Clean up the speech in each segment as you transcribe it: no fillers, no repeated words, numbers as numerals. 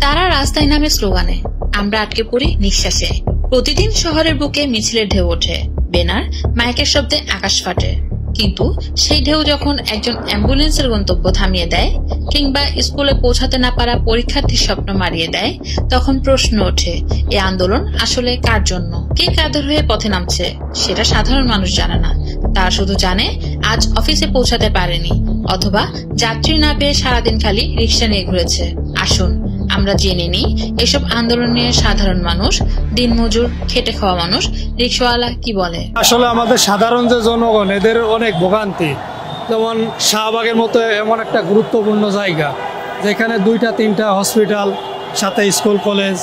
তারা রাস্তায় নামে স্লোগানে, আমরা আটকে পড়ি নিঃশ্বাসে। প্রতিদিন শহরের বুকে মিছিলের ঢেউ ওঠে, বেনার মাইকের শব্দে আকাশ ফাটে। কিন্তু সেই ঢেউ যখন একজন অ্যাম্বুলেন্সের গন্তব্য থামিয়ে দেয় কিংবা স্কুলে পৌঁছাতে না পারা পরীক্ষার্থীর স্বপ্ন মারিয়ে দেয়, তখন প্রশ্ন ওঠে, এই আন্দোলন আসলে কার জন্য? কে কাদের হয়ে পথে নামছে সেটা সাধারণ মানুষ জানে না। তারা শুধু জানে আজ অফিসে পৌঁছাতে পারেনি, অথবা যাত্রী না পেয়ে সারাদিন খালি রিক্সা নিয়ে ঘুরেছে। আসুন আমরা জেনে নিই এসব আন্দোলন নিয়ে সাধারণ মানুষ, দিনমজুর, খেটে খাওয়া মানুষ, রিক্সাওয়ালা কি বলে। আসলে আমাদের সাধারণ যে জনগণ, এদের অনেক ভোগান্তি। যেমন শাহবাগের মতো এমন একটা গুরুত্বপূর্ণ জায়গা যেখানে 2-3টা হসপিটাল, সাথে স্কুল, কলেজ,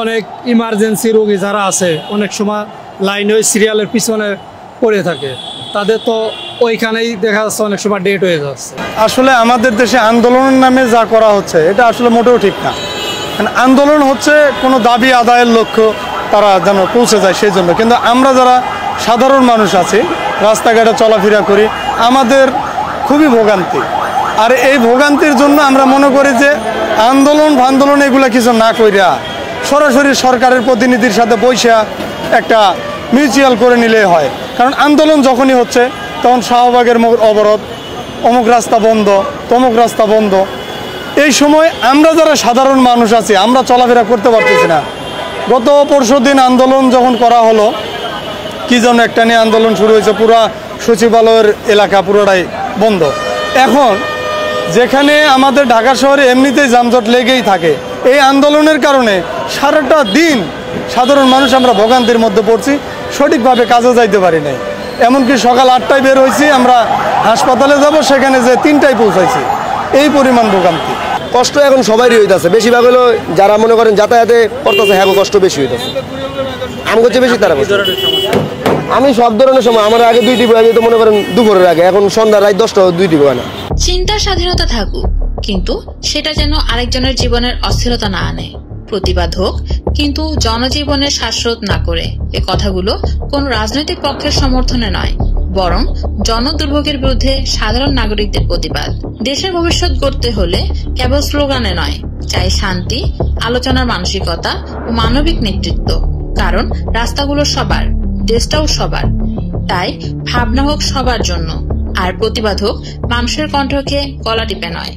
অনেক ইমার্জেন্সি রোগী যারা আছে অনেক সময় লাইন ওই সিরিয়ালের পিছনে পড়ে থাকে, তাদের তো ওইখানেই দেখা যাচ্ছে অনেক সময় ডেট হয়ে যাচ্ছে। আসলে আমাদের দেশে আন্দোলনের নামে যা করা হচ্ছে এটা আসলে মোটেও ঠিক না। আন্দোলন হচ্ছে কোনো দাবি আদায়ের লক্ষ্য তারা যেন পৌঁছে যায় সেই জন্য, কিন্তু আমরা যারা সাধারণ মানুষ আছি, রাস্তাঘাটে চলাফেরা করি, আমাদের খুবই ভোগান্তি। আর এই ভোগান্তির জন্য আমরা মনে করি যে আন্দোলন এগুলো কিছু না কইরা সরাসরি সরকারের প্রতিনিধির সাথে বৈশা একটা মিউচুয়াল করে নিলেই হয়। কারণ আন্দোলন যখনই হচ্ছে তখন শাহবাগের অবরোধ, অমুক রাস্তা বন্ধ, তমুক রাস্তা বন্ধ। এই সময় আমরা যারা সাধারণ মানুষ আছি আমরা চলাফেরা করতে পারতেছি না। গত পরশুদিন আন্দোলন যখন করা হলো, কি যেন একটা নিয়ে আন্দোলন শুরু হয়েছে, পুরা সচিবালয়ের এলাকা পুরোটাই বন্ধ। এখন যেখানে আমাদের ঢাকা শহরে এমনিতেই যানজট লেগেই থাকে, এই আন্দোলনের কারণে সারাটা দিন সাধারণ মানুষ আমরা ভোগান্তির মধ্যে পড়ছি, সঠিকভাবে কাজে যাইতে পারি নাই। এমনকি সকাল 8টায় বের হয়েছি, আমরা হাসপাতালে যাব, সেখানে যে 3টায় পৌঁছাইছি। এই পরিমাণ ভোগান্তি, কষ্ট এখন সবারই হইতেছে। বেশিরভাগ হলো যারা মনে করেন যাতায়াতে করতেছে, হ্যাঁ কষ্ট বেশি হইতেছে। আমি হচ্ছে বেশি তারা আমি সব ধরনের সময় আমার আগে 2টি বই যেত, মনে করেন দুপুরের আগে, এখন সন্ধ্যা রাত 10টা 2টি বই না। চিন্তার স্বাধীনতা থাকুক, কিন্তু সেটা যেন আরেকজনের জীবনের অস্থিরতা না আনে। প্রতিবাদ হোক, কিন্তু জনজীবনের শ্বাসরোধ না করে। এ কথাগুলো কোন রাজনৈতিক পক্ষের সমর্থনে নয়, বরং জনদুর্ভোগের বিরুদ্ধে সাধারণ নাগরিকদের প্রতিবাদ। দেশের ভবিষ্যৎ গড়তে হলে কেবল স্লোগানে নয়, চাই শান্তি, আলোচনার মানসিকতা ও মানবিক নেতৃত্ব। কারণ রাস্তাগুলো সবার, দেশটাও সবার। তাই ভাবনা হোক সবার জন্য, আর প্রতিবাদ হোক মানুষের কণ্ঠকে গলা টিপে নয়।